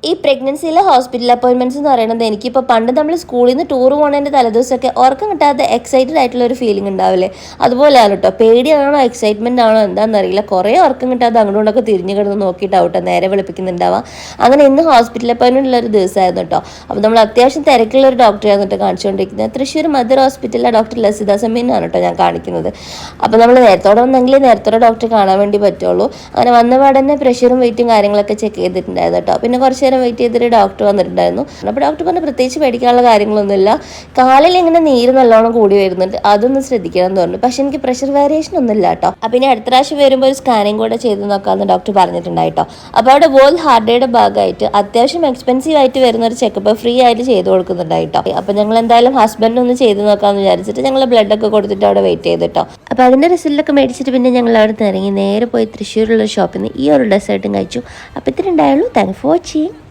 ഈ പ്രഗ്നൻസിയിലെ hospital appointments എന്ന് പറയുന്നത് എനിക്കിപ്പോൾ പണ്ട് നമ്മൾ സ്കൂളിൽ നിന്ന് ടൂർ പോകുന്നതിൻ്റെ തലേദിവസമൊക്കെ ഉറക്കം കിട്ടാതെ എക്സൈറ്റഡ് ആയിട്ടുള്ള ഒരു ഫീലിംഗ് ഉണ്ടാവില്ലേ, അതുപോലെയാണ് കേട്ടോ. പേടിയാണോ എക്സൈറ്റ്മെൻ്റ് ആണോ എന്താണെന്നറിയില്ല, കുറേ ഉറക്കം കിട്ടാതെ അങ്ങോട്ടും ഇങ്ങോട്ടൊക്കെ തിരിഞ്ഞു കിടന്ന് നോക്കിയിട്ടാവട്ടെ നേരെ വെളുപ്പിക്കുന്നുണ്ടാവാം. അങ്ങനെ ഇന്ന് ഹോസ്പിറ്റൽ അപ്പോയിൻമെൻ്റ് ഉള്ള ഒരു ദിവസമായിരുന്നു കേട്ടോ. അപ്പോൾ നമ്മൾ അത്യാവശ്യം തിരക്കുള്ള ഒരു ഡോക്ടറെ ആയിരുന്നു കാണിച്ചുകൊണ്ടിരിക്കുന്നത്. തൃശ്ശൂർ മദർ ഹോസ്പിറ്റലിലെ ഡോക്ടർ ലസിത സെമീനാണ് കേട്ടോ ഞാൻ കാണിക്കുന്നത്. അപ്പോൾ നമ്മൾ നേരത്തോടെ വന്നെങ്കിൽ നേരത്തോടെ ഡോക്ടറെ കാണാൻ വേണ്ടി പറ്റുള്ളൂ. അങ്ങനെ വന്നപാട് തന്നെ പ്രഷറും വെയിറ്റും കാര്യങ്ങളൊക്കെ ചെക്ക് ചെയ്തിട്ടുണ്ടായിരുന്നു കേട്ടോ. പിന്നെ കുറച്ച് നേരം വെയിറ്റ് ചെയ്തിട്ട് ഡോക്ടർ വന്നിട്ടുണ്ടായിരുന്നു. അപ്പോൾ ഡോക്ടർ പറഞ്ഞ് പ്രത്യേകിച്ച് പേടിക്കാനുള്ള കാര്യങ്ങളൊന്നുമില്ല, കാലിൽ ഇങ്ങനെ നീര് നല്ലോണം കൂടി വരുന്നുണ്ട്, അതൊന്നും ശ്രദ്ധിക്കണം എന്ന് പറഞ്ഞു. പക്ഷെ എനിക്ക് പ്രഷർ വേരിയേഷൻ ഒന്നും ഇല്ല കേട്ടോ. അപ്പം ഇനി അടുത്ത പ്രാവശ്യം വരുമ്പോൾ ഒരു സ്കാനിങ് കൂടെ ചെയ്ത് നോക്കാമെന്ന് ഡോക്ടർ പറഞ്ഞിട്ടുണ്ടായിട്ടോ. അപ്പോൾ അവിടെ വേൾഡ് ഹാർട്ട് ഡേയുടെ ഭാഗമായിട്ട് അത്യാവശ്യം എക്സ്പെൻസീവ് ആയിട്ട് വരുന്ന ഒരു ചെക്കപ്പ് ഫ്രീ ആയിട്ട് ചെയ്ത് കൊടുക്കുന്നുണ്ടായിട്ടോ. അപ്പം ഞങ്ങൾ എന്തായാലും ഹസ്ബൻഡ് ഒന്ന് ചെയ്ത് നോക്കാമെന്ന് വിചാരിച്ചിട്ട് ഞങ്ങൾ ബ്ലഡ് ഒക്കെ കൊടുത്തിട്ട് അവിടെ വെയിറ്റ് ചെയ്തിട്ടോ. അപ്പോൾ അതിൻ്റെ റിസൾട്ടൊക്കെ മേടിച്ചിട്ട് പിന്നെ ഞങ്ങൾ അവിടെ നിന്ന് ഇറങ്ങി നേരെ പോയി തൃശ്ശൂരുള്ള ഷോപ്പിൽ നിന്ന് ഈ ഒരു ഡെസേർട്ടും കഴിച്ചു. അപ്പോൾ ഇത്ര ഉണ്ടായുള്ളൂ. Thanks for watching.